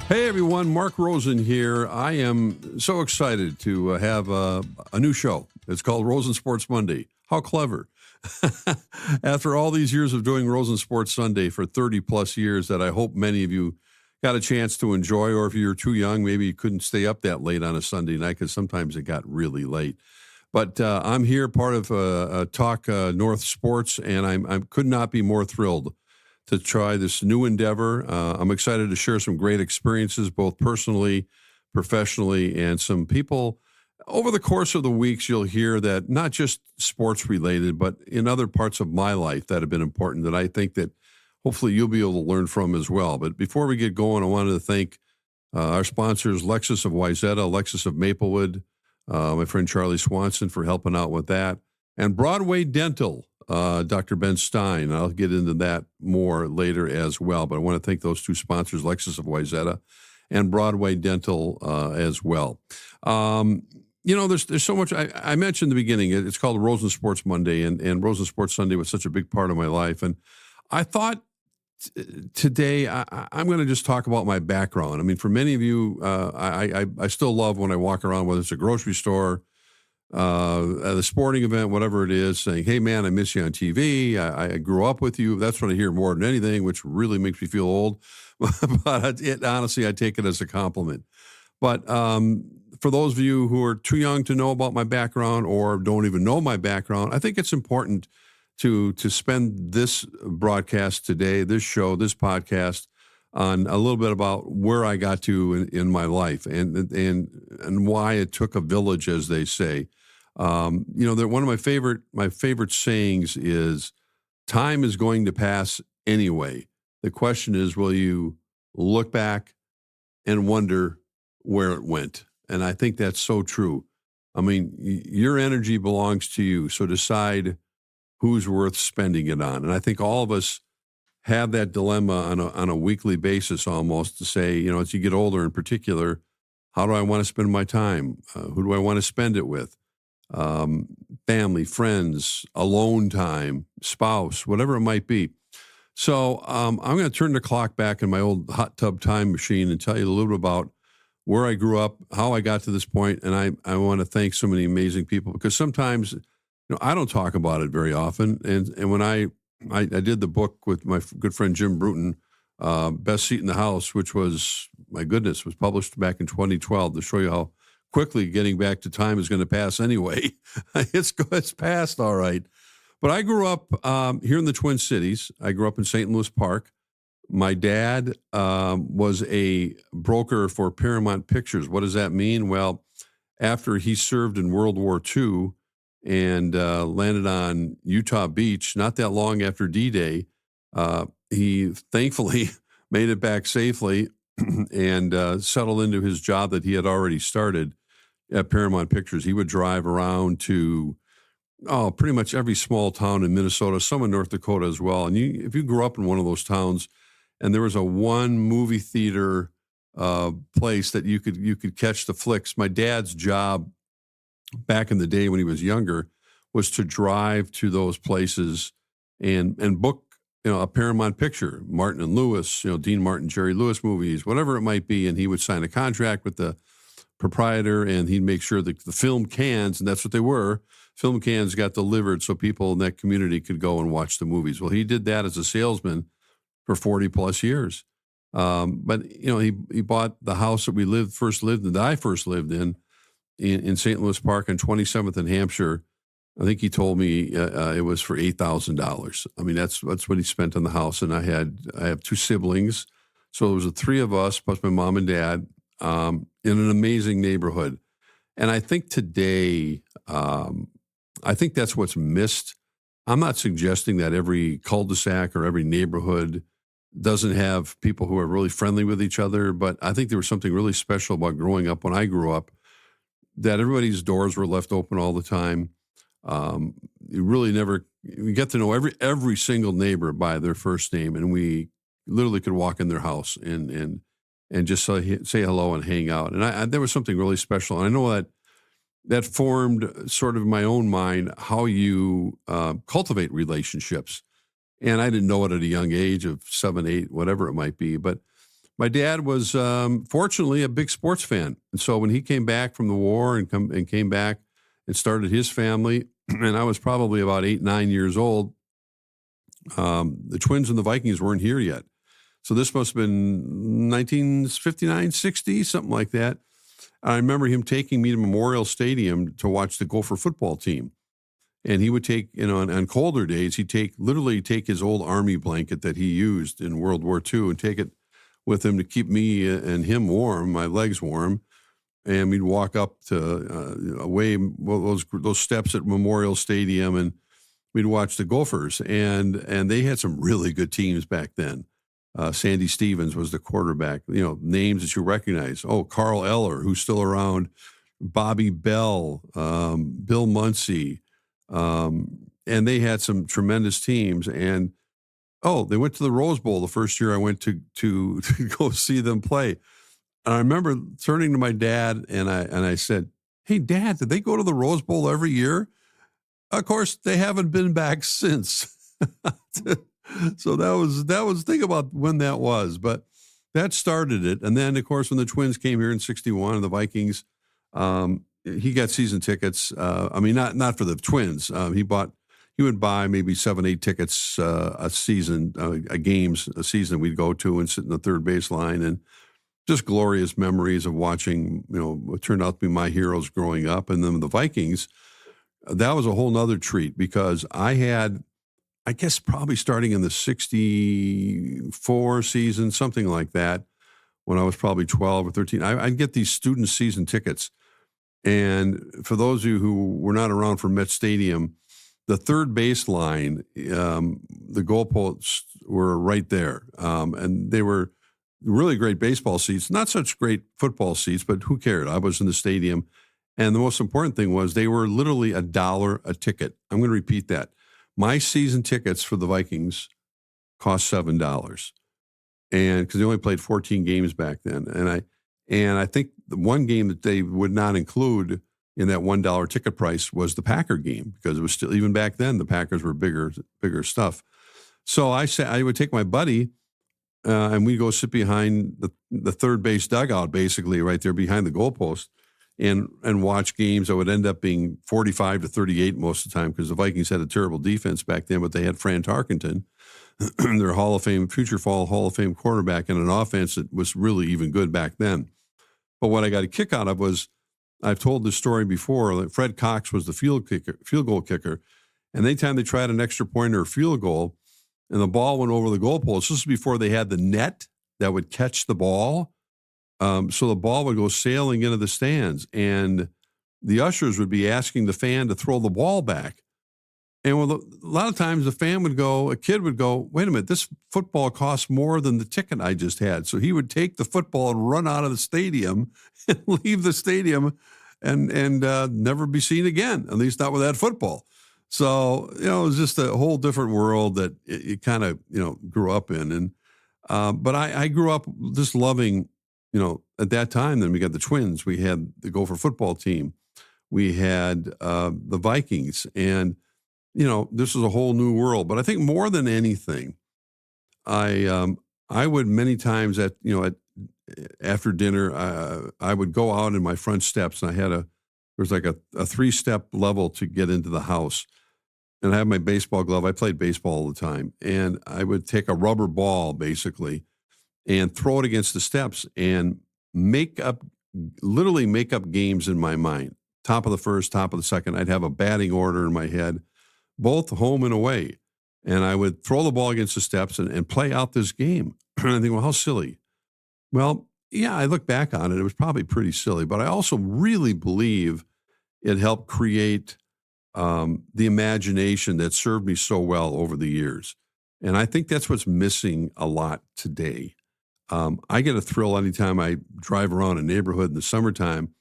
Hey everyone, Mark Rosen here. I am so excited to have a new show. It's called Rosen Sports Monday. How clever. After all these years of doing Rosen Sports Sunday for 30 plus years that I hope many of you got a chance to enjoy, or if you're too young, maybe you couldn't stay up that late on a Sunday night because sometimes it got really late. But I'm here, part of Talk North Sports, and I could not be more thrilled to try this new endeavor. I'm excited to share some great experiences, both personally, professionally, and some people. Over the course of the weeks, you'll hear that not just sports related, but in other parts of my life that have been important that I think that hopefully you'll be able to learn from as well. But before we get going, I wanted to thank our sponsors, Lexus of Wayzata, Lexus of Maplewood, my friend Charlie Swanson for helping out with that, and Broadway Dental. Dr. Ben Stein. I'll get into that more later as well, but I want to thank those two sponsors, Lexus of Wayzata and Broadway Dental as well. There's so much. I mentioned in the beginning, it's called Rosen Sports Monday, and Rosen Sports Sunday was such a big part of my life. And I thought today I'm going to just talk about my background. I mean, for many of you, I still love when I walk around, whether it's a grocery store, at a sporting event, whatever it is, saying, hey, man, I miss you on TV. I grew up with you. That's what I hear more than anything, which really makes me feel old. But honestly, I take it as a compliment. But for those of you who are too young to know about my background or don't even know my background, I think it's important to spend this broadcast today, this show, this podcast, on a little bit about where I got to in my life and why it took a village, as they say. One of my favorite sayings is, time is going to pass anyway. The question is, will you look back and wonder where it went? And I think that's so true. I mean, your energy belongs to you, so decide who's worth spending it on. And I think all of us have that dilemma on a weekly basis almost, to say, as you get older in particular, how do I want to spend my time? Who do I want to spend it with? Family, friends, alone time, spouse, whatever it might be. So I'm going to turn the clock back in my old hot tub time machine and tell you a little bit about where I grew up, how I got to this point. And I want to thank so many amazing people, because sometimes, I don't talk about it very often. And when I did the book with my good friend Jim Bruton, Best Seat in the House, which was published back in 2012, to show you how quickly getting back to time is going to pass anyway. It's passed, all right. But I grew up here in the Twin Cities. I grew up in St. Louis Park. My dad was a broker for Paramount Pictures. What does that mean? Well, after he served in World War II, and landed on Utah Beach not that long after D-Day. He thankfully made it back safely and settled into his job that he had already started at Paramount Pictures. He would drive around to pretty much every small town in Minnesota, some in North Dakota as well. And if you grew up in one of those towns and there was a one movie theater place that you could catch the flicks, my dad's job back in the day when he was younger was to drive to those places and book, a Paramount picture, Martin and Lewis, Dean Martin, Jerry Lewis movies, whatever it might be. And he would sign a contract with the proprietor, and he'd make sure that the film cans, and that's what they were, film cans got delivered so people in that community could go and watch the movies. Well, he did that as a salesman for 40 plus years. But he bought the house that I first lived in St. Louis Park on 27th and Hampshire. I think he told me it was for $8,000. I mean, that's what he spent on the house. And I have two siblings, so there was the three of us plus my mom and dad in an amazing neighborhood. And I think today, I think that's what's missed. I'm not suggesting that every cul-de-sac or every neighborhood doesn't have people who are really friendly with each other, but I think there was something really special about growing up when I grew up, that everybody's doors were left open all the time. You get to know every single neighbor by their first name, and we literally could walk in their house and just say hello and hang out. And there was something really special. And I know that formed sort of my own mind, how you cultivate relationships. And I didn't know it at a young age of 7, 8, whatever it might be. But My dad was fortunately a big sports fan, and so when he came back from the war and came back and started his family, and I was probably about 8, 9 years old, the Twins and the Vikings weren't here yet. So this must have been 1959, 60, something like that. I remember him taking me to Memorial Stadium to watch the Gopher football team. And he would take, on colder days, he'd literally take his old Army blanket that he used in World War II and take it with him to keep me and him warm, my legs warm. And we'd walk up to those steps at Memorial Stadium, and we'd watch the Gophers. And they had some really good teams back then. Sandy Stevens was the quarterback, names that you recognize. Oh, Carl Eller, who's still around, Bobby Bell, Bill Muncie. And they had some tremendous teams. And, they went to the Rose Bowl the first year I went to go see them play. And I remember turning to my dad and I said, "Hey, Dad, did they go to the Rose Bowl every year?" Of course, they haven't been back since. So that was think about when that was, but that started it. And then, of course, when the Twins came here in '61 and the Vikings, he got season tickets. Not for the Twins. He would buy maybe 7, 8 tickets a season, games a season we'd go to and sit in the third base line, and just glorious memories of watching, what turned out to be my heroes growing up. And then the Vikings, that was a whole nother treat because I had, I guess probably starting in the 64 season, something like that, when I was probably 12 or 13, I'd get these student season tickets. And for those of you who were not around for Met Stadium, the third baseline, the goalposts were right there. And they were really great baseball seats, not such great football seats, but who cared? I was in the stadium. And the most important thing was they were literally $1 a ticket. I'm going to repeat that. My season tickets for the Vikings cost $7, and because they only played 14 games back then, and I think the one game that they would not include in that $1 ticket price was the Packer game, because it was still, even back then, the Packers were bigger stuff. So I said I would take my buddy, and we'd go sit behind the third base dugout, basically right there behind the goalpost, and watch games that would end up being 45-38 most of the time, because the Vikings had a terrible defense back then, but they had Fran Tarkenton, their future Hall of Fame quarterback, and an offense that was really even good back then. But what I got a kick out of was, I've told this story before, like Fred Cox was the field goal kicker, and anytime they tried an extra point or a field goal, and the ball went over the goalpost, this was before they had the net that would catch the ball. So the ball would go sailing into the stands, and the ushers would be asking the fan to throw the ball back. And a lot of times a kid would go, "Wait a minute, this football costs more than the ticket I just had." So he would take the football and run out of the stadium and leave the stadium and never be seen again, at least not with that football. So, it was just a whole different world that it kind of, grew up in. And but I grew up just loving, at that time, then we got the Twins, we had the Gopher football team, we had the Vikings, and, this was a whole new world. But I think more than anything, I would many times after dinner, I would go out in my front steps, and there was like a 3-step level to get into the house. And I had my baseball glove. I played baseball all the time. And I would take a rubber ball, basically, and throw it against the steps and literally make up games in my mind. Top of the first, top of the second. I'd have a batting order in my head, both home and away. And I would throw the ball against the steps and play out this game. And I think, well, how silly. Well, yeah, I look back on it. It was probably pretty silly. But I also really believe it helped create the imagination that served me so well over the years. And I think that's what's missing a lot today. I get a thrill anytime I drive around a neighborhood in the summertime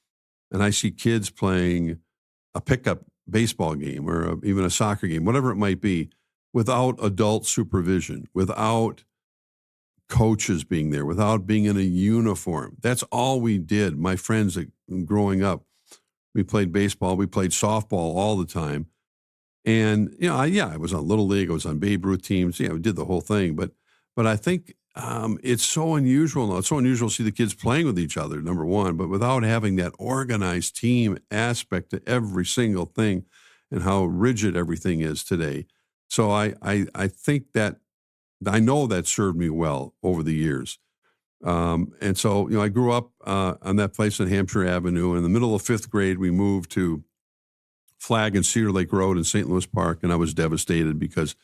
and I see kids playing a pickup baseball game or even a soccer game, whatever it might be, without adult supervision, without coaches being there, without being in a uniform. That's all we did. My friends growing up, we played baseball, we played softball all the time. And, I was on Little League, I was on Babe Ruth teams. Yeah, we did the whole thing. But I think it's so unusual now. It's so unusual to see the kids playing with each other, number one, but without having that organized team aspect to every single thing and how rigid everything is today. So I think that I know that served me well over the years. And so, I grew up on that place on Hampshire Avenue. In the middle of fifth grade, we moved to Flag and Cedar Lake Road in St. Louis Park, and I was devastated because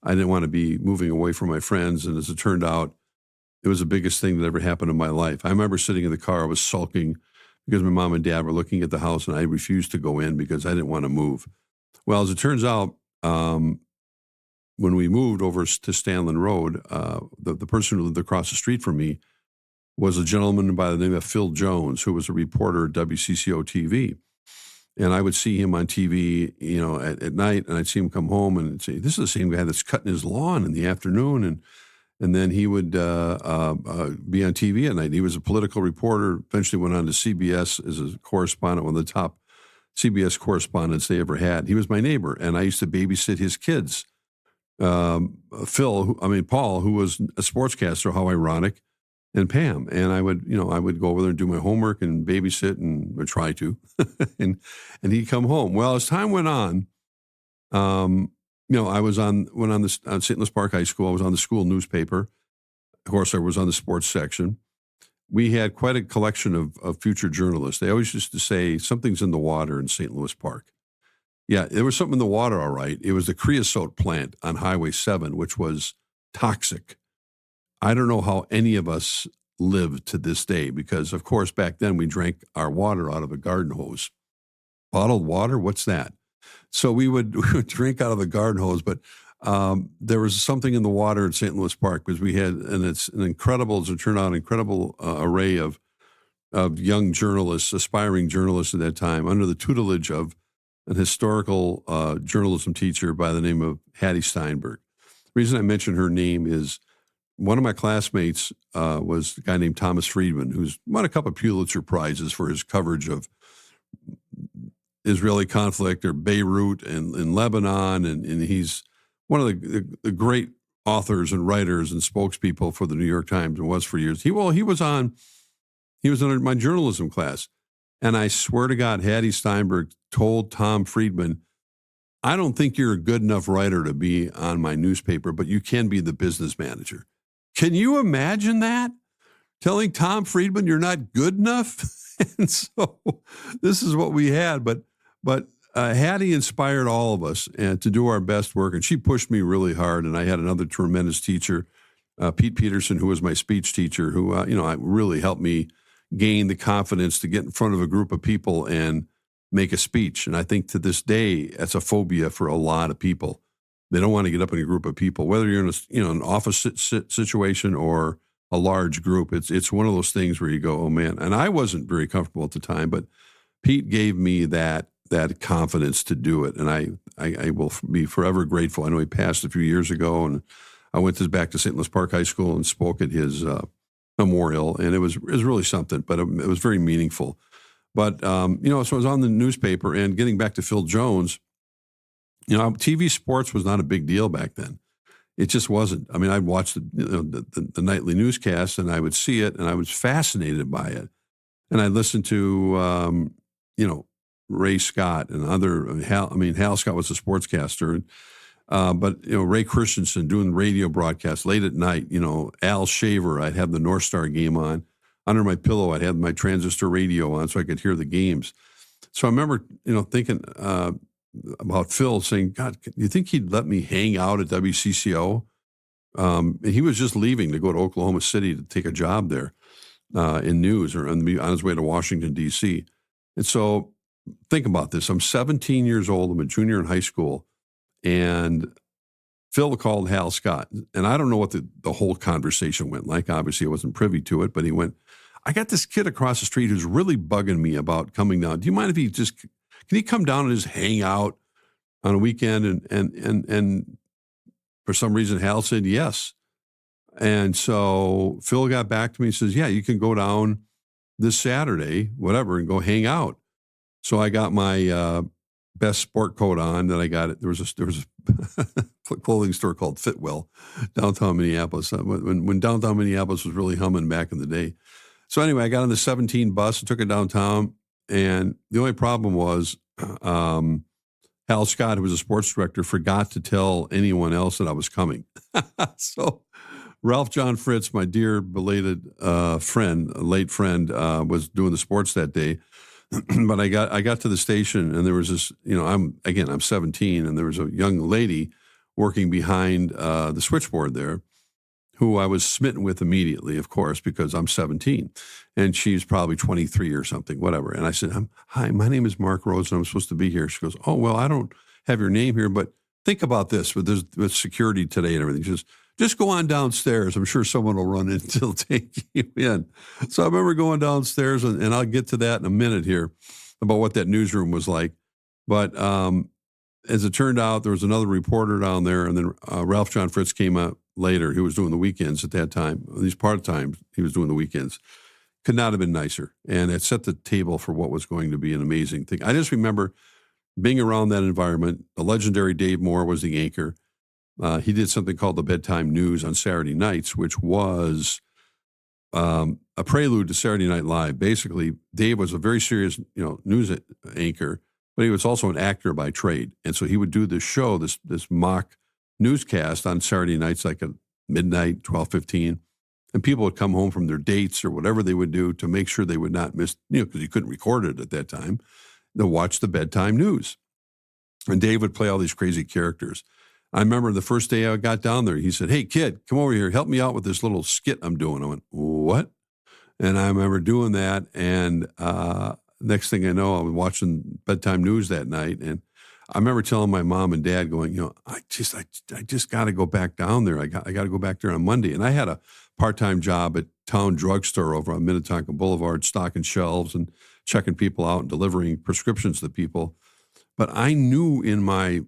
I didn't want to be moving away from my friends. And as it turned out, it was the biggest thing that ever happened in my life. I remember sitting in the car, I was sulking because my mom and dad were looking at the house, and I refused to go in because I didn't want to move. Well, as it turns out, when we moved over to Stanlin Road, the person who lived across the street from me was a gentleman by the name of Phil Jones, who was a reporter at WCCO TV. And I would see him on TV, at night, and I'd see him come home and say, "This is the same guy that's cutting his lawn in the afternoon." And then he would be on TV at night. He was a political reporter, eventually went on to CBS as a correspondent, one of the top CBS correspondents they ever had. He was my neighbor, and I used to babysit his kids. Paul, who was a sportscaster, how ironic, and Pam. And I would go over there and do my homework and babysit or try to, and he'd come home. Well, as time went on, I went on St. Louis Park High School. I was on the school newspaper. Of course, I was on the sports section. We had quite a collection of future journalists. They always used to say something's in the water in St. Louis Park. Yeah, there was something in the water, all right. It was the creosote plant on Highway 7, which was toxic. I don't know how any of us live to this day because, of course, back then we drank our water out of a garden hose. Bottled water? What's that? So we would drink out of the garden hose, but there was something in the water in St. Louis Park because we had, and it's an incredible, as it turned out, incredible array of young journalists, aspiring journalists at that time, under the tutelage of an historical journalism teacher by the name of Hattie Steinberg. The reason I mention her name is one of my classmates was a guy named Thomas Friedman, who's won a couple of Pulitzer Prizes for his coverage of Israeli conflict or Beirut and in Lebanon. And he's one of the great authors and writers and spokespeople for the New York Times and was for years. He was in my journalism class. And I swear to God, Hattie Steinberg told Tom Friedman, "I don't think you're a good enough writer to be on my newspaper, but you can be the business manager." Can you imagine that? Telling Tom Friedman you're not good enough? And so this is what we had. But Hattie inspired all of us to do our best work, and she pushed me really hard. And I had another tremendous teacher, Pete Peterson, who was my speech teacher, who really helped me gain the confidence to get in front of a group of people and make a speech. And I think to this day, that's a phobia for a lot of people. They don't want to get up in a group of people, whether you're in an office situation or a large group. It's one of those things where you go, oh man. And I wasn't very comfortable at the time, but Pete gave me that confidence to do it. And I will be forever grateful. I know he passed a few years ago, and I went back to St. Louis Park High School and spoke at his memorial, and it was really something, but it was very meaningful. But, so I was on the newspaper, and getting back to Phil Jones, TV sports was not a big deal back then. It just wasn't. I mean, I'd watch the nightly newscasts, and I would see it, and I was fascinated by it. And I listened to, Ray Scott and Hal Scott was a sportscaster, but Ray Christensen doing radio broadcasts late at night. Al Shaver, I'd have the North Star game on. Under my pillow, I'd have my transistor radio on so I could hear the games. So I remember, thinking about Phil, saying, "God, do you think he'd let me hang out at WCCO?" And he was just leaving to go to Oklahoma City to take a job there in news, or on his way to Washington, D.C. And so think about this. I'm 17 years old. I'm a junior in high school. And Phil called Hal Scott. And I don't know what the whole conversation went like. Obviously, I wasn't privy to it. But he went, "I got this kid across the street who's really bugging me about coming down. Do you mind if can he come down and just hang out on a weekend?" And for some reason, Hal said yes. And so Phil got back to me and says, "Yeah, you can go down this Saturday, whatever, and go hang out." So I got my best sport coat on that I got it. There was a clothing store called Fitwell, downtown Minneapolis. When downtown Minneapolis was really humming back in the day. So anyway, I got on the 17 bus and took it downtown. And the only problem was Hal Scott, who was a sports director, forgot to tell anyone else that I was coming. So Ralph John Fritz, my dear belated friend, late friend, was doing the sports that day. But I got to the station, and there was this, I'm 17, and there was a young lady working behind the switchboard there who I was smitten with immediately, of course, because I'm 17, and she's probably 23 or something, whatever. And I said, hi, my name is Mark Rosen. I'm supposed to be here. She goes, oh, well, I don't have your name here, but think about this with security today and everything. She says, just go on downstairs. I'm sure someone will run in to take you in. So I remember going downstairs, and I'll get to that in a minute here about what that newsroom was like. But as it turned out, there was another reporter down there, and then Ralph John Fritz came out later. He was doing the weekends at that time. These part-time, he was doing the weekends. Could not have been nicer. And it set the table for what was going to be an amazing thing. I just remember being around that environment. The legendary Dave Moore was the anchor. He did something called the Bedtime News on Saturday nights, which was a prelude to Saturday Night Live. Basically, Dave was a very serious, news anchor, but he was also an actor by trade. And so he would do this show, this mock newscast on Saturday nights, like at midnight, 12:15, and people would come home from their dates or whatever they would do to make sure they would not miss, because you couldn't record it at that time, to watch the bedtime news. And Dave would play all these crazy characters. I remember the first day I got down there, he said, hey, kid, come over here. Help me out with this little skit I'm doing. I went, what? And I remember doing that. And next thing I know, I was watching bedtime news that night. And I remember telling my mom and dad going, I just got to go back down there. I got to go back there on Monday. And I had a part-time job at Town Drugstore over on Minnetonka Boulevard, stocking shelves and checking people out and delivering prescriptions to people. But I knew in my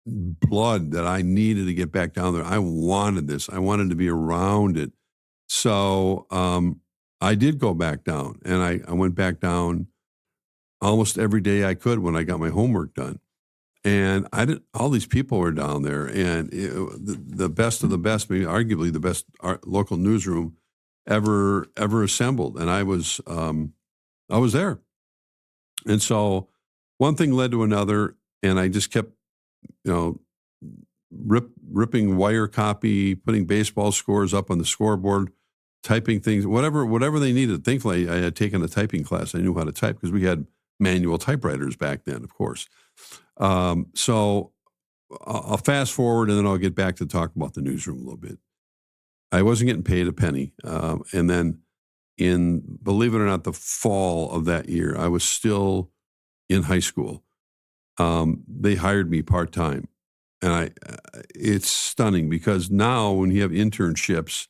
blood that I needed to get back down there. I wanted this. I wanted to be around it. So I did go back down, and I went back down almost every day I could when I got my homework done. And all these people were down there, and the best of the best, maybe arguably the best local newsroom ever assembled. And I was there. And so one thing led to another, and I just kept, ripping wire copy, putting baseball scores up on the scoreboard, typing things, whatever they needed. Thankfully, I had taken a typing class. I knew how to type because we had manual typewriters back then, of course. So I'll fast forward, and then I'll get back to talk about the newsroom a little bit. I wasn't getting paid a penny. And then believe it or not, the fall of that year, I was still in high school. They hired me part-time. And it's stunning because now when you have internships,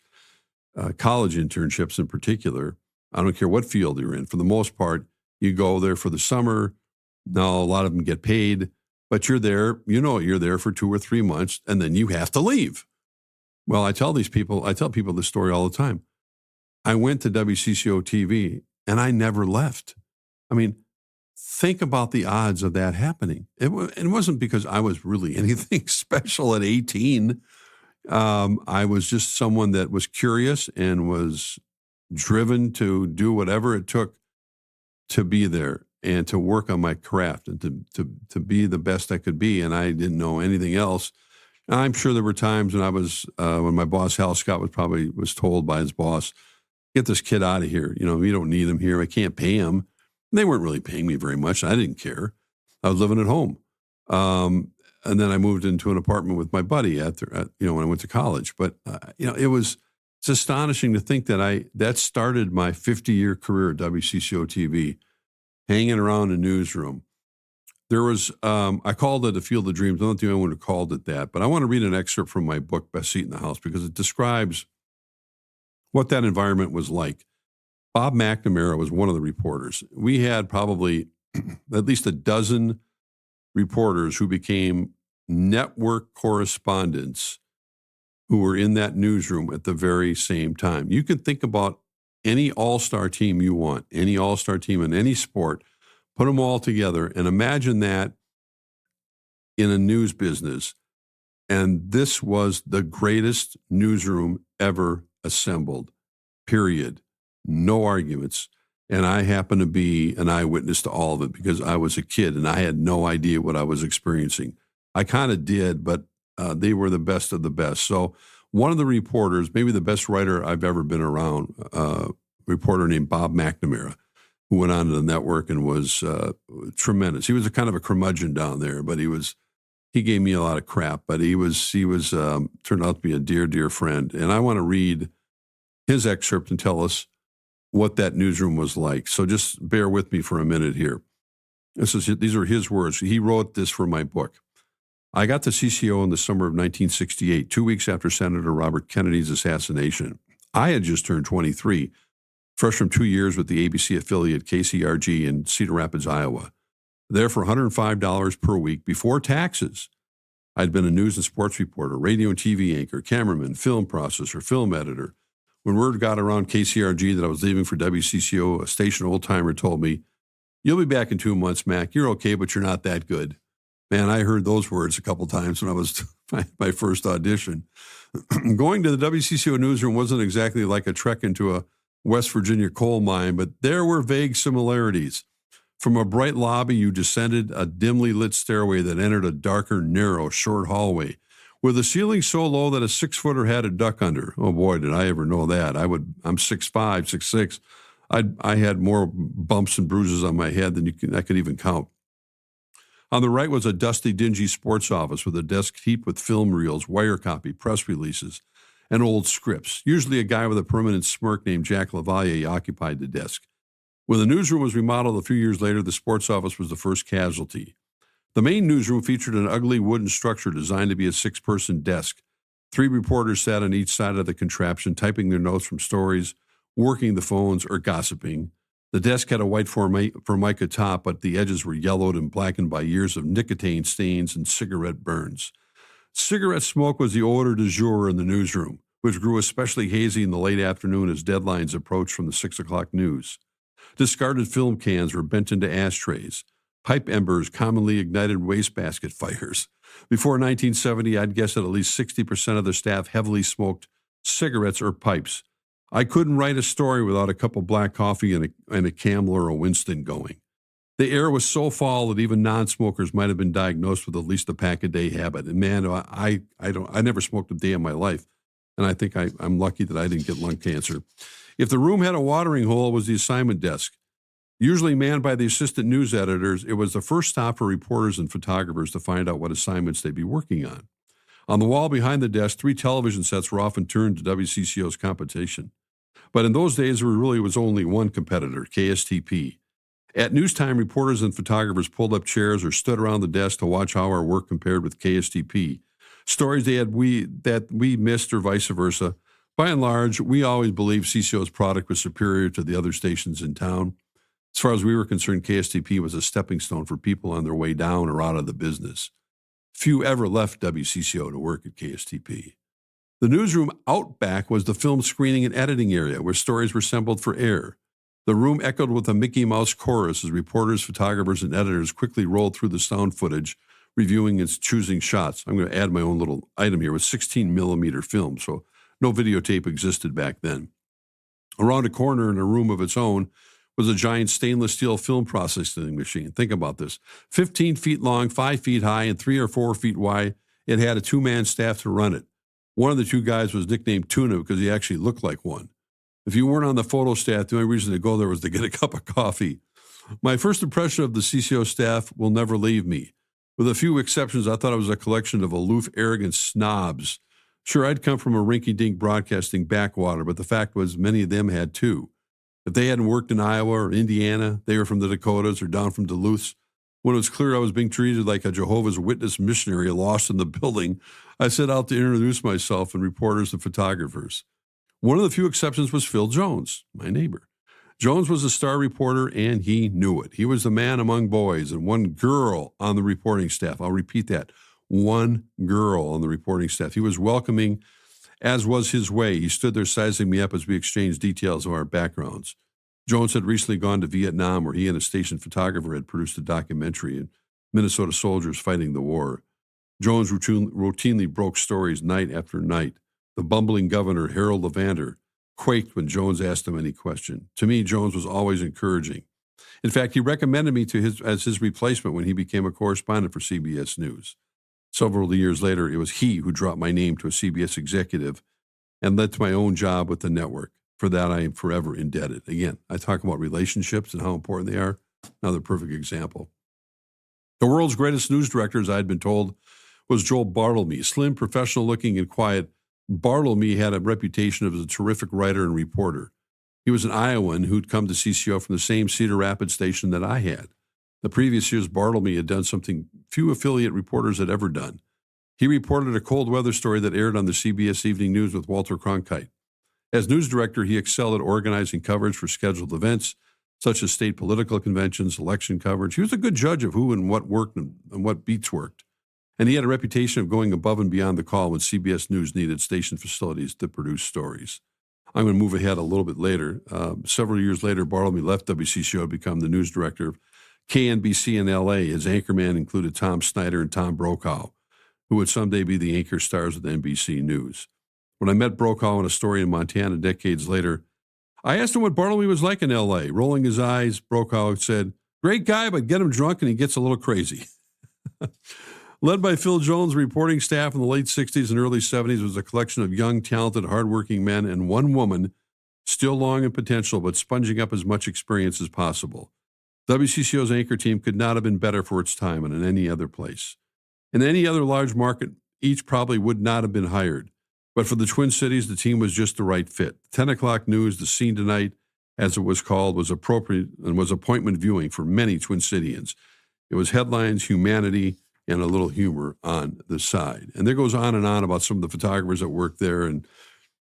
college internships in particular, I don't care what field you're in, for the most part, you go there for the summer. Now, a lot of them get paid, but you're there, you're there for 2 or 3 months, and then you have to leave. Well, I tell people this story all the time. I went to WCCO TV, and I never left. I mean, think about the odds of that happening. It wasn't because I was really anything special at 18. I was just someone that was curious and was driven to do whatever it took to be there and to work on my craft and to be the best I could be. And I didn't know anything else. And I'm sure there were times when when my boss, Hal Scott, was told by his boss, get this kid out of here. You don't need him here. I can't pay him. They weren't really paying me very much. I didn't care. I was living at home. And then I moved into an apartment with my buddy when I went to college. But, it's astonishing to think that started my 50-year career at WCCO TV, hanging around a newsroom. There was, I called it a Field of Dreams. I'm not the only one who called it that, but I want to read an excerpt from my book, Best Seat in the House, because it describes what that environment was like. Bob McNamara was one of the reporters. We had probably at least a dozen reporters who became network correspondents who were in that newsroom at the very same time. You can think about any all-star team you want, any all-star team in any sport, put them all together, and imagine that in a news business. And this was the greatest newsroom ever assembled, period. No arguments. And I happen to be an eyewitness to all of it because I was a kid and I had no idea what I was experiencing. I kind of did, but they were the best of the best. So one of the reporters, maybe the best writer I've ever been around, a reporter named Bob McNamara, who went on to the network and was tremendous. He was a kind of a curmudgeon down there, but he gave me a lot of crap, but he was turned out to be a dear, dear friend. And I want to read his excerpt and tell us what that newsroom was like. So just bear with me for a minute here. These are his words. He wrote this for my book. I got to CCO in the summer of 1968, 2 weeks after Senator Robert Kennedy's assassination. I had just turned 23, fresh from 2 years with the ABC affiliate KCRG in Cedar Rapids, Iowa. There for $105 per week before taxes. I'd been a news and sports reporter, radio and TV anchor, cameraman, film processor, film editor. When word got around KCRG that I was leaving for WCCO, a station old-timer told me, "You'll be back in 2 months, Mac. You're okay, but you're not that good." Man, I heard those words a couple times when I was my first audition. Going to the WCCO newsroom wasn't exactly like a trek into a West Virginia coal mine, but there were vague similarities. From a bright lobby, you descended a dimly lit stairway that entered a darker, narrow, short hallway, with a ceiling so low that a 6-footer had a duck under. Oh boy, did I ever know that. I'm 6'5", 6'6". I had more bumps and bruises on my head than I could even count. On the right was a dusty, dingy sports office with a desk heaped with film reels, wire copy, press releases, and old scripts. Usually a guy with a permanent smirk named Jack LaValliere occupied the desk. When the newsroom was remodeled a few years later, the sports office was the first casualty. The main newsroom featured an ugly wooden structure designed to be a 6-person desk. 3 reporters sat on each side of the contraption, typing their notes from stories, working the phones, or gossiping. The desk had a white formica top, but the edges were yellowed and blackened by years of nicotine stains and cigarette burns. Cigarette smoke was the odor du jour in the newsroom, which grew especially hazy in the late afternoon as deadlines approached from the 6 o'clock news. Discarded film cans were bent into ashtrays. Pipe embers commonly ignited wastebasket fires. Before 1970, I'd guess that at least 60% of the staff heavily smoked cigarettes or pipes. I couldn't write a story without a cup of black coffee and a Camel or a Winston going. The air was so foul that even non-smokers might have been diagnosed with at least a pack-a-day habit. And man, I never smoked a day in my life, and I think I'm lucky that I didn't get lung cancer. If the room had a watering hole, it was the assignment desk. Usually manned by the assistant news editors, it was the first stop for reporters and photographers to find out what assignments they'd be working on. On the wall behind the desk, 3 television sets were often turned to WCCO's competition. But in those days, there really was only one competitor, KSTP. At newstime, reporters and photographers pulled up chairs or stood around the desk to watch how our work compared with KSTP. Stories that we missed or vice versa. By and large, we always believed CCO's product was superior to the other stations in town. As far as we were concerned, KSTP was a stepping stone for people on their way down or out of the business. Few ever left WCCO to work at KSTP. The newsroom out back was the film screening and editing area where stories were assembled for air. The room echoed with a Mickey Mouse chorus as reporters, photographers, and editors quickly rolled through the sound footage, reviewing and choosing shots. I'm going to add my own little item here with 16 millimeter film, so no videotape existed back then. Around a corner in a room of its own was a giant stainless steel film processing machine. Think about this. 15 feet long, 5 feet high, and 3 or 4 feet wide. It had a 2-man staff to run it. One of the 2 guys was nicknamed Tuna because he actually looked like one. If you weren't on the photo staff, the only reason to go there was to get a cup of coffee. My first impression of the CCO staff will never leave me. With a few exceptions, I thought it was a collection of aloof, arrogant snobs. Sure, I'd come from a rinky-dink broadcasting backwater, but the fact was many of them had too. If they hadn't worked in Iowa or Indiana, they were from the Dakotas or down from Duluth. When it was clear I was being treated like a Jehovah's Witness missionary lost in the building, I set out to introduce myself and reporters and photographers. One of the few exceptions was Phil Jones, my neighbor. Jones was a star reporter, and he knew it. He was the man among boys and one girl on the reporting staff. I'll repeat that, one girl on the reporting staff. He was welcoming, as was his way. He stood there sizing me up as we exchanged details of our backgrounds. Jones had recently gone to Vietnam, where he and a station photographer had produced a documentary on Minnesota soldiers fighting the war. Jones routinely broke stories night after night. The bumbling governor, Harold Levander, quaked when Jones asked him any question. To me, Jones was always encouraging. In fact, he recommended me as his replacement when he became a correspondent for CBS News. Several years later, it was he who dropped my name to a CBS executive and led to my own job with the network. For that, I am forever indebted. Again, I talk about relationships and how important they are. Another perfect example. The world's greatest news director, as I had been told, was Joel Bartleby. Slim, professional-looking, and quiet, Bartleby had a reputation as a terrific writer and reporter. He was an Iowan who'd come to CCO from the same Cedar Rapids station that I had. The previous years, Bartleby had done something few affiliate reporters had ever done. He reported a cold weather story that aired on the CBS Evening News with Walter Cronkite. As news director, he excelled at organizing coverage for scheduled events, such as state political conventions, election coverage. He was a good judge of who and what worked and what beats worked. And he had a reputation of going above and beyond the call when CBS News needed station facilities to produce stories. I'm going to move ahead a little bit later. Several years later, Bartleby left WCCO to become the news director of KNBC in L.A. His anchorman included Tom Snyder and Tom Brokaw, who would someday be the anchor stars of the NBC News. When I met Brokaw in a story in Montana decades later, I asked him what Bartleby was like in L.A. Rolling his eyes, Brokaw said, "Great guy, but get him drunk and he gets a little crazy." Led by Phil Jones, the reporting staff in the late 60s and early 70s was a collection of young, talented, hardworking men and one woman, still long in potential, but sponging up as much experience as possible. WCCO's anchor team could not have been better for its time than in any other place. In any other large market, each probably would not have been hired. But for the Twin Cities, the team was just the right fit. 10 o'clock news, the scene tonight, as it was called, was appropriate and was appointment viewing for many Twin Cityans. It was headlines, humanity, and a little humor on the side. And there goes on and on about some of the photographers that worked there. And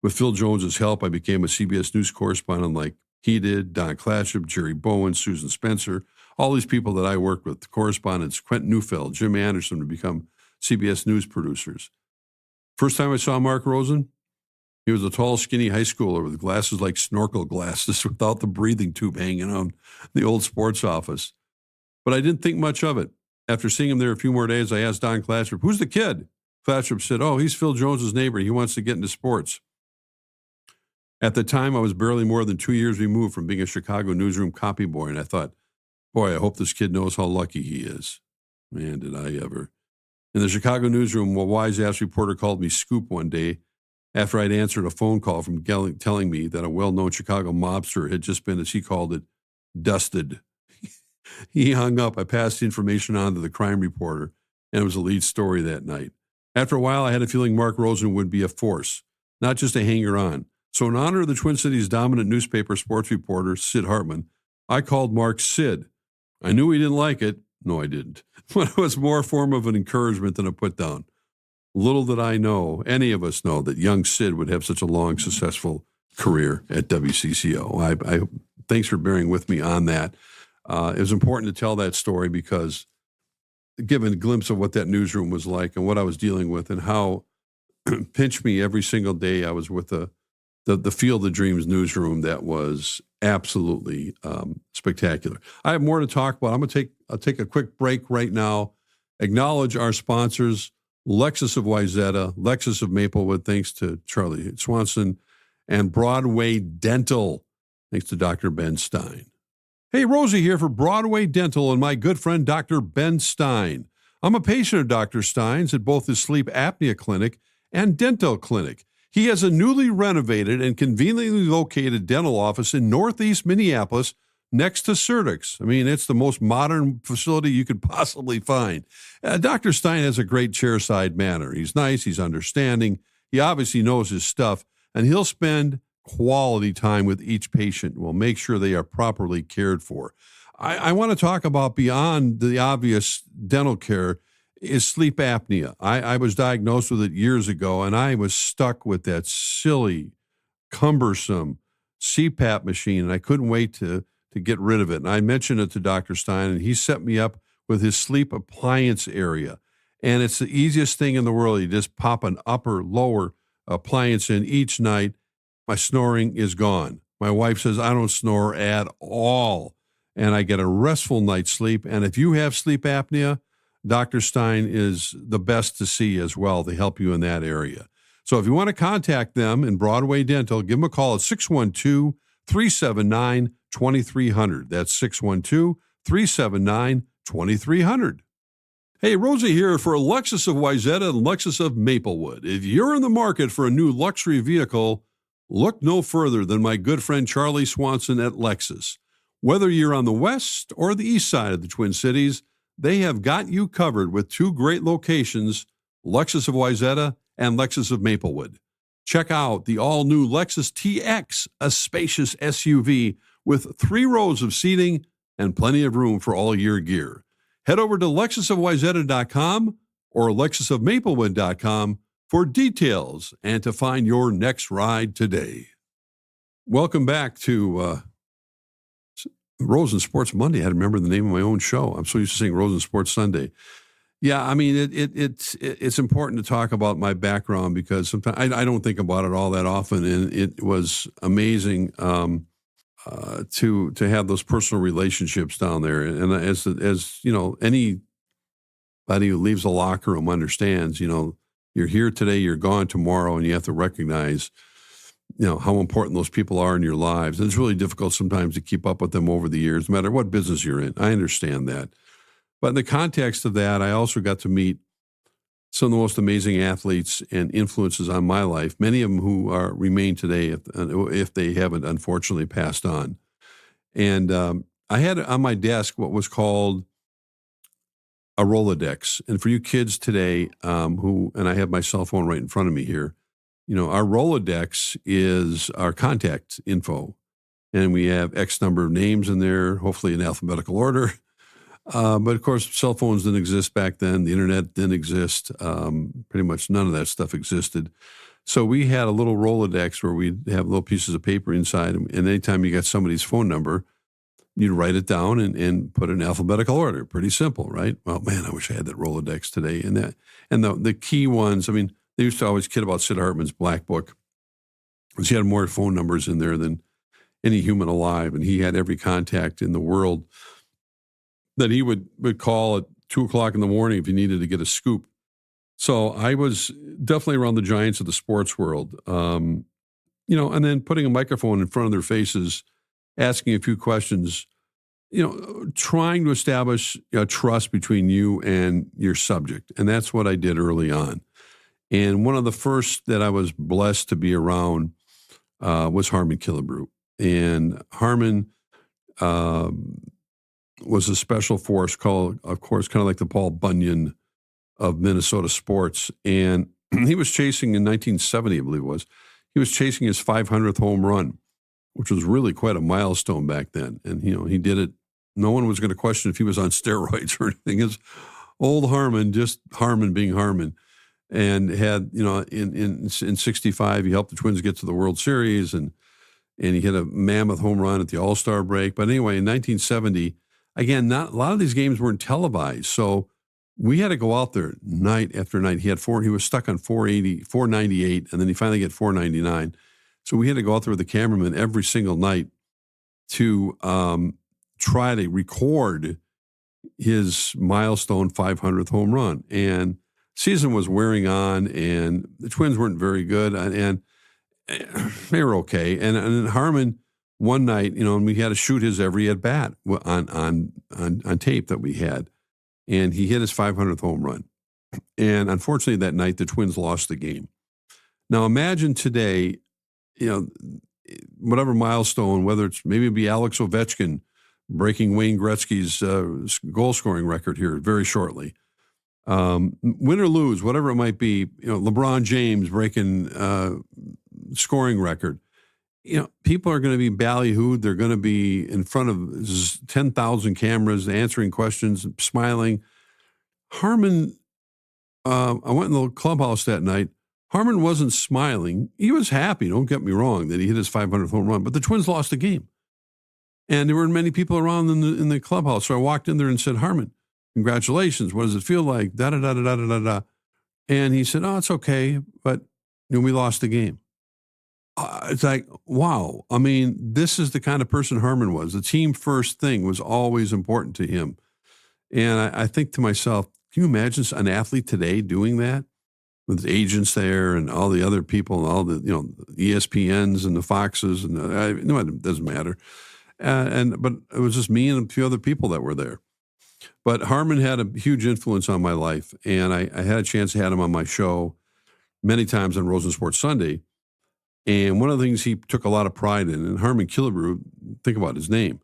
with Phil Jones's help, I became a CBS News correspondent like he did, Don Clatchup, Jerry Bowen, Susan Spencer, all these people that I worked with, correspondents, Quentin Neufeld, Jim Anderson, to become CBS News producers. First time I saw Mark Rosen, he was a tall, skinny high schooler with glasses like snorkel glasses without the breathing tube hanging on the old sports office. But I didn't think much of it. After seeing him there a few more days, I asked Don Clatchup, "Who's the kid?" Clatchup said, "Oh, he's Phil Jones's neighbor. He wants to get into sports." At the time, I was barely more than 2 years removed from being a Chicago newsroom copy boy, and I thought, boy, I hope this kid knows how lucky he is. Man, did I ever. In the Chicago newsroom, a wise-ass reporter called me Scoop one day after I'd answered a phone call from telling me that a well-known Chicago mobster had just been, as he called it, dusted. He hung up. I passed the information on to the crime reporter, and it was the lead story that night. After a while, I had a feeling Mark Rosen would be a force, not just a hanger-on. So in honor of the Twin Cities' dominant newspaper sports reporter, Sid Hartman, I called Mark Sid. I knew he didn't like it. No, I didn't. But it was more a form of an encouragement than a put-down. Little did I know, any of us know, that young Sid would have such a long, successful career at WCCO. Thanks for bearing with me on that. It was important to tell that story because giving a glimpse of what that newsroom was like and what I was dealing with and how pinch me every single day I was with the Field of Dreams newsroom that was absolutely spectacular. I have more to talk about. I'll take a quick break right now, acknowledge our sponsors, Lexus of Wayzata, Lexus of Maplewood, thanks to Charlie Swanson, and Broadway Dental, thanks to Dr. Ben Stein. Hey, Rosie here for Broadway Dental and my good friend Dr. Ben Stein. I'm a patient of Dr. Stein's at both his sleep apnea clinic and dental clinic. He has a newly renovated and conveniently located dental office in Northeast Minneapolis next to Certix. I mean, it's the most modern facility you could possibly find. Dr. Stein has a great chairside manner. He's nice. He's understanding. He obviously knows his stuff, and he'll spend quality time with each patient. We'll make sure they are properly cared for. I want to talk about beyond the obvious dental care is sleep apnea. I was diagnosed with it years ago, and I was stuck with that silly, cumbersome CPAP machine, and I couldn't wait to get rid of it. And I mentioned it to Dr. Stein, and he set me up with his sleep appliance area. And it's the easiest thing in the world. You just pop an upper, lower appliance in each night. My snoring is gone. My wife says I don't snore at all, and I get a restful night's sleep. And if you have sleep apnea, Dr. Stein is the best to see as well to help you in that area. So if you want to contact them in Broadway Dental, give them a call at 612-379-2300. That's 612-379-2300. Hey, Rosie here for Lexus of Wayzata and Lexus of Maplewood. If you're in the market for a new luxury vehicle, look no further than my good friend Charlie Swanson at Lexus. Whether you're on the west or the east side of the Twin Cities, they have got you covered with two great locations, Lexus of Wayzata and Lexus of Maplewood. Check out the all-new Lexus TX, a spacious SUV with 3 rows of seating and plenty of room for all your gear. Head over to lexusofwayzata.com or lexusofmaplewood.com for details and to find your next ride today. Welcome back to Rosen Sports Monday. I had to remember the name of my own show. I'm so used to saying Rosen Sports Sunday. Yeah, I mean, it's important to talk about my background because sometimes I don't think about it all that often, and it was amazing to have those personal relationships down there. And as you know, anybody who leaves a locker room understands, you know, you're here today, you're gone tomorrow, and you have to recognize, you know, how important those people are in your lives. And it's really difficult sometimes to keep up with them over the years, no matter what business you're in. I understand that. But in the context of that, I also got to meet some of the most amazing athletes and influences on my life, many of them who remain today if they haven't unfortunately passed on. And I had on my desk what was called a Rolodex. And for you kids today and I have my cell phone right in front of me here, you know, our Rolodex is our contact info. And we have X number of names in there, hopefully in alphabetical order. But of course, cell phones didn't exist back then. The internet didn't exist. Pretty much none of that stuff existed. So we had a little Rolodex where we'd have little pieces of paper inside. And anytime you got somebody's phone number, you'd write it down and put it in alphabetical order. Pretty simple, right? Well, man, I wish I had that Rolodex today. And the key ones, I mean, they used to always kid about Sid Hartman's Black Book, because he had more phone numbers in there than any human alive. And he had every contact in the world that he would call at 2:00 in the morning if he needed to get a scoop. So I was definitely around the giants of the sports world, you know, and then putting a microphone in front of their faces, asking a few questions, you know, trying to establish trust between you and your subject. And that's what I did early on. And one of the first that I was blessed to be around was Harmon Killebrew. And Harmon was a special force called, of course, kind of like the Paul Bunyan of Minnesota sports. And he was chasing in 1970, I believe it was, he was chasing his 500th home run, which was really quite a milestone back then. And, you know, he did it. No one was going to question if he was on steroids or anything. It's old Harmon, just Harmon being Harmon. And had, you know, in 65, he helped the Twins get to the World Series, and he hit a mammoth home run at the All-Star break. But anyway, in 1970, again, a lot of these games weren't televised, so we had to go out there night after night. He was stuck on 498, and then he finally got 499. So we had to go out there with the cameraman every single night to try to record his milestone 500th home run. And season was wearing on, and the Twins weren't very good, and they were okay. And Harmon, one night, you know, and we had to shoot his every at bat on tape that we had, and he hit his 500th home run. And unfortunately, that night the Twins lost the game. Now imagine today, you know, whatever milestone, whether it's maybe it'd be Alex Ovechkin breaking Wayne Gretzky's goal scoring record here very shortly. Win or lose, whatever it might be, you know, LeBron James breaking scoring record. You know, people are going to be ballyhooed. They're going to be in front of 10,000 cameras, answering questions, smiling. Harmon, I went in the clubhouse that night. Harmon wasn't smiling. He was happy, don't get me wrong, that he hit his 500th home run, but the Twins lost the game. And there weren't many people around in the clubhouse. So I walked in there and said, Harmon, congratulations. What does it feel like? Da-da-da-da-da-da-da. And he said, oh, it's okay, but you know, we lost the game. It's like, wow. I mean, this is the kind of person Harmon was. The team first thing was always important to him. And I think to myself, Can you imagine an athlete today doing that with agents there and all the other people and all the, ESPNs and the Foxes and it doesn't matter. But it was just me and a few other people that were there. But Harmon had a huge influence on my life, and I had a chance to have him on my show many times on Rosen Sports Sunday. And one of the things he took a lot of pride in, and Harmon Killebrew, think about his name,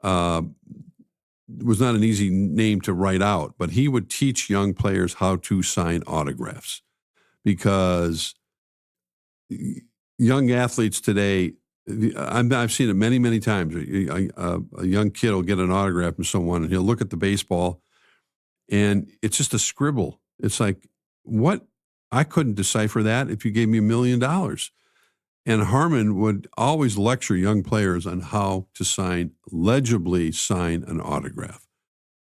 was not an easy name to write out, but he would teach young players how to sign autographs because young athletes today, I've seen it many, many times. A young kid will get an autograph from someone, and he'll look at the baseball, and it's just a scribble. It's like, what? I couldn't decipher that if you gave me $1 million. And Harmon would always lecture young players on how to legibly sign an autograph.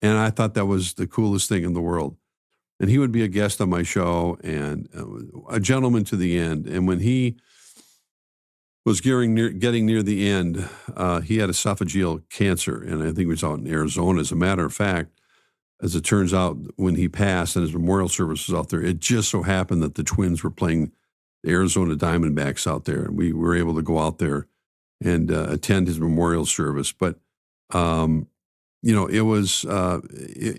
And I thought that was the coolest thing in the world. And he would be a guest on my show and a gentleman to the end. And when he was getting near the end, he had esophageal cancer. And I think he was out in Arizona. As a matter of fact, as it turns out, when he passed and his memorial service was out there, it just so happened that the Twins were playing the Arizona Diamondbacks out there. And we were able to go out there and attend his memorial service. But, it was,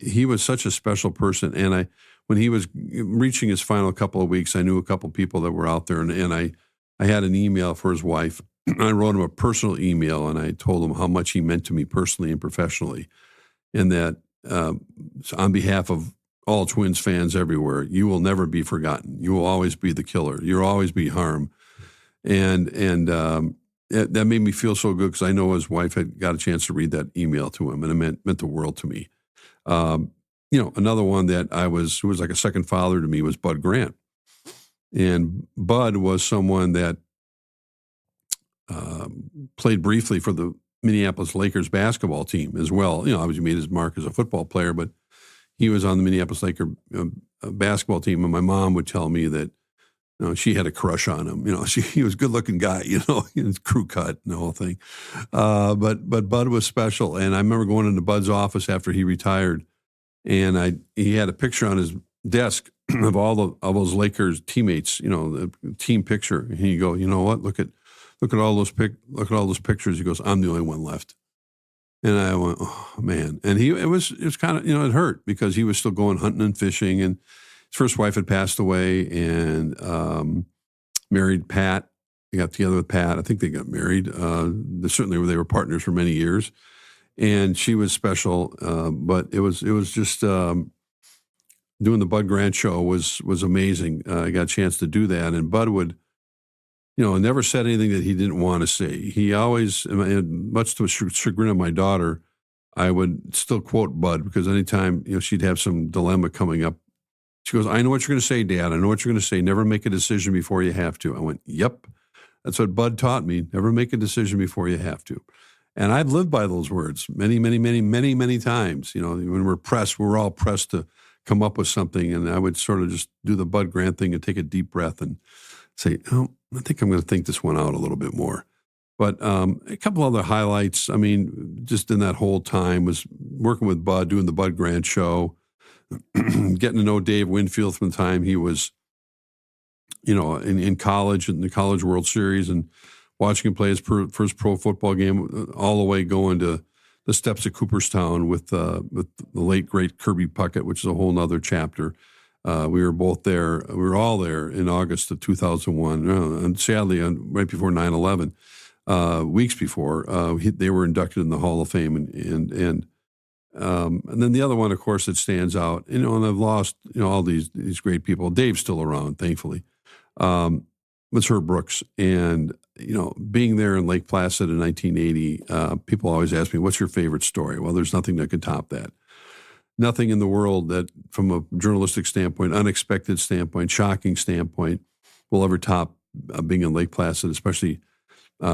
he was such a special person. And when he was reaching his final couple of weeks, I knew a couple of people that were out there, and I had an email for his wife. I wrote him a personal email, and I told him how much he meant to me personally and professionally, and that on behalf of all Twins fans everywhere, you will never be forgotten. You will always be the killer. You'll always be Harm. And that made me feel so good because I know his wife had got a chance to read that email to him, and it meant the world to me. Another one that who was like a second father to me was Bud Grant. And Bud was someone that played briefly for the Minneapolis Lakers basketball team as well. Obviously made his mark as a football player, but he was on the Minneapolis Lakers basketball team. And my mom would tell me that she had a crush on him. He was a good-looking guy. His crew cut and the whole thing. But Bud was special. And I remember going into Bud's office after he retired, and he had a picture on his desk of all those Lakers teammates. The team picture. And he go, you know what? Look at all those pictures. He goes, I'm the only one left. And I went, oh man. And it was kind of, it hurt because he was still going hunting and fishing, and his first wife had passed away, and married Pat. He got together with Pat. I think they got married. They were partners for many years, and she was special. But it was just doing the Bud Grant show was amazing. I got a chance to do that, and Bud would, never said anything that he didn't want to say. He always, much to the chagrin of my daughter, I would still quote Bud because anytime she'd have some dilemma coming up, she goes, I know what you're going to say, Dad. I know what you're going to say. Never make a decision before you have to. I went, yep. That's what Bud taught me. Never make a decision before you have to. And I've lived by those words many, many, many, many, many times. When we're all pressed to come up with something. And I would sort of just do the Bud Grant thing and take a deep breath and say, oh, I think I'm going to think this one out a little bit more. But a couple other highlights, just in that whole time was working with Bud, doing the Bud Grant show, getting to know Dave Winfield from the time he was, in college, in the College World Series, and watching him play his first pro football game, all the way going to the steps of Cooperstown with the late, great Kirby Puckett, which is a whole nother chapter. We were both there. We were all there in August of 2001, and sadly, right before 9/11, weeks before, they were inducted in the Hall of Fame, and then the other one, of course, that stands out, and I've lost, all these great people. Dave's still around, thankfully. Was Herb Brooks, and being there in Lake Placid in 1980, people always ask me, "What's your favorite story?" Well, there's nothing that could top that. Nothing in the world that, from a journalistic standpoint, unexpected standpoint, shocking standpoint, will ever top being in Lake Placid, especially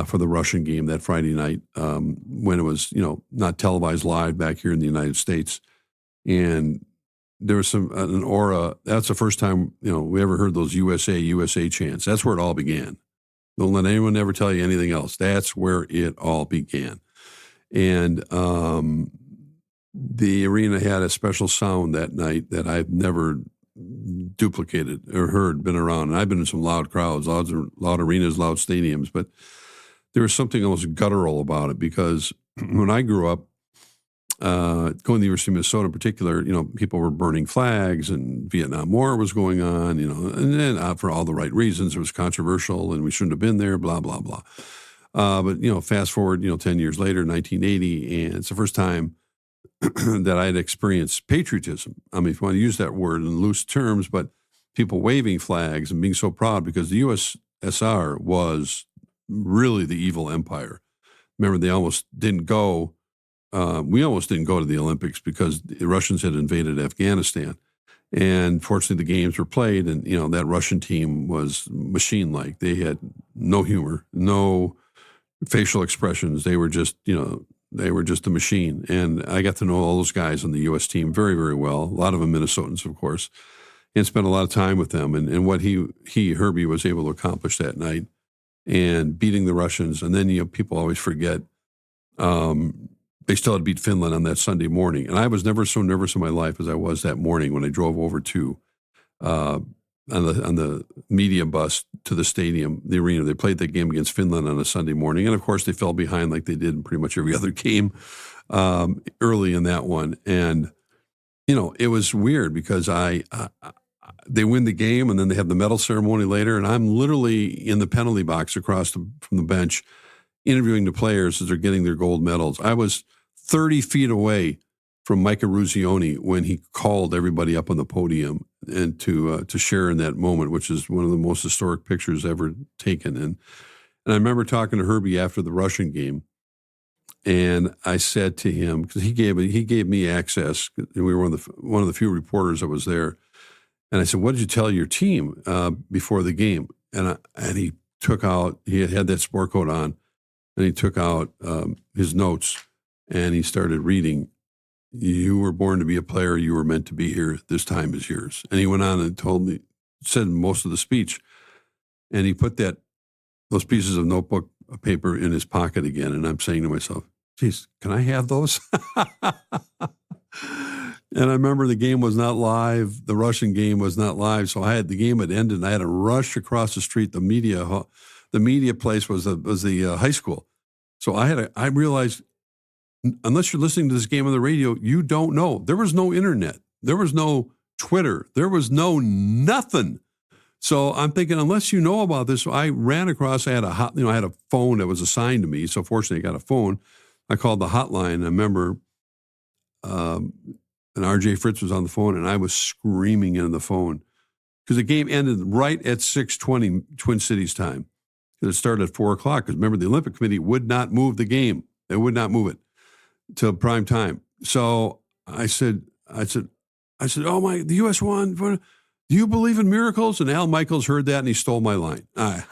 for the Russian game that Friday night when it was, not televised live back here in the United States. And there was an aura. That's the first time, we ever heard those USA chants. That's where it all began. Don't let anyone ever tell you anything else. That's where it all began. And the arena had a special sound that night that I've never duplicated or heard, been around. And I've been in some loud crowds, loud arenas, loud stadiums, but there was something almost guttural about it because when I grew up, going to the University of Minnesota in particular, people were burning flags and Vietnam War was going on, and then for all the right reasons. It was controversial and we shouldn't have been there, blah, blah, blah. But, fast forward, 10 years later, 1980, and it's the first time that I'd experienced patriotism. I mean, if you want to use that word in loose terms, but people waving flags and being so proud because the USSR was really the evil empire. Remember, they almost didn't go. We almost didn't go to the Olympics because the Russians had invaded Afghanistan. And fortunately, the games were played, and, that Russian team was machine-like. They had no humor, no facial expressions. They were just, they were just a machine. And I got to know all those guys on the U.S. team very, very well. A lot of them Minnesotans, of course, and spent a lot of time with them. And what Herbie, was able to accomplish that night and beating the Russians. And then, people always forget they still had to beat Finland on that Sunday morning. And I was never so nervous in my life as I was that morning when I drove over to on the media bus to the stadium, the arena. They played the game against Finland on a Sunday morning. And, of course, they fell behind like they did in pretty much every other game early in that one. And, it was weird because they win the game and then they have the medal ceremony later. And I'm literally in the penalty box across from the bench interviewing the players as they're getting their gold medals. I was 30 feet away from Micah Ruzioni when he called everybody up on the podium and to share in that moment, which is one of the most historic pictures ever taken. And I remember talking to Herbie after the Russian game, and I said to him, because he gave me access, and we were one of the few reporters that was there, and I said, "What did you tell your team before the game?" And he took out, he had that sport coat on, and he took out his notes, and he started reading, "You were born to be a player. You were meant to be here. This time is yours." And he went on and said most of the speech, and he put those pieces of notebook paper in his pocket again. And I'm saying to myself, "Geez, can I have those?" And I remember the game was not live. The Russian game was not live. So the game had ended, and I had to rush across the street. The media place was the high school. So I realized, unless you're listening to this game on the radio, you don't know. There was no internet. There was no Twitter. There was no nothing. So I'm thinking, unless you know about this, I ran across. I had a phone that was assigned to me. So fortunately, I got a phone. I called the hotline. I remember, and R.J. Fritz was on the phone, and I was screaming into the phone because the game ended right at 6:20 Twin Cities time. It started at 4 o'clock. Because remember, the Olympic Committee would not move the game. They would not move it to prime time. So I said, "Oh my, the U.S. won. Do you believe in miracles?" And Al Michaels heard that and he stole my line. I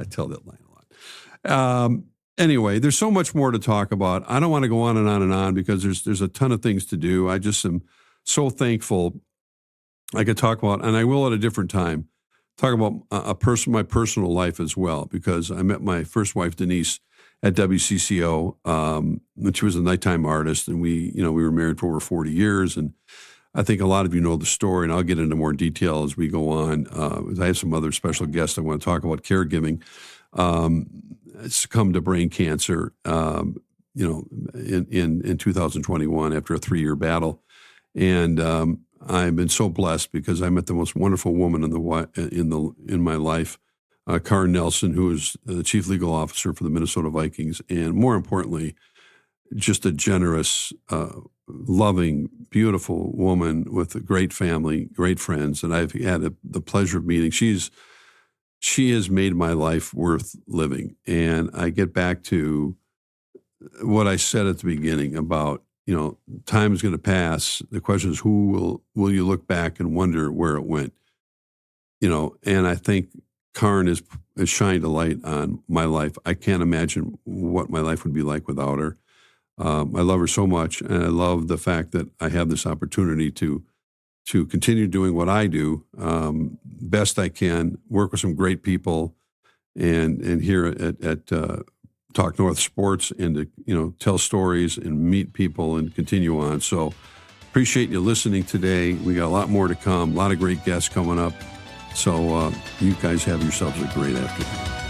tell that line a lot. Anyway, there's so much more to talk about. I don't want to go on and on and on because there's a ton of things to do. I just am so thankful I could talk about, and I will at a different time, talk about my personal life as well, because I met my first wife, Denise, at WCCO, and she was a nighttime artist, and we were married for over 40 years, and I think a lot of you know the story, and I'll get into more detail as we go on. I have some other special guests I want to talk about caregiving. Succumbed to brain cancer, in 2021 after a 3-year battle, and I've been so blessed because I met the most wonderful woman in my life, Karen Nelson, who is the chief legal officer for the Minnesota Vikings, and more importantly, just a generous, loving, beautiful woman with a great family, great friends, and I've had the pleasure of meeting. She has made my life worth living, and I get back to what I said at the beginning about, time is going to pass. The question is, who will you look back and wonder where it went? And I think Karen has shined a light on my life. I can't imagine what my life would be like without her. I love her so much, and I love the fact that I have this opportunity to continue doing what I do best I can, work with some great people, and here at talk North sports and to tell stories and meet people and continue on. So appreciate you listening today. We got a lot more to come, a lot of great guests coming up. So you guys have yourselves a great afternoon.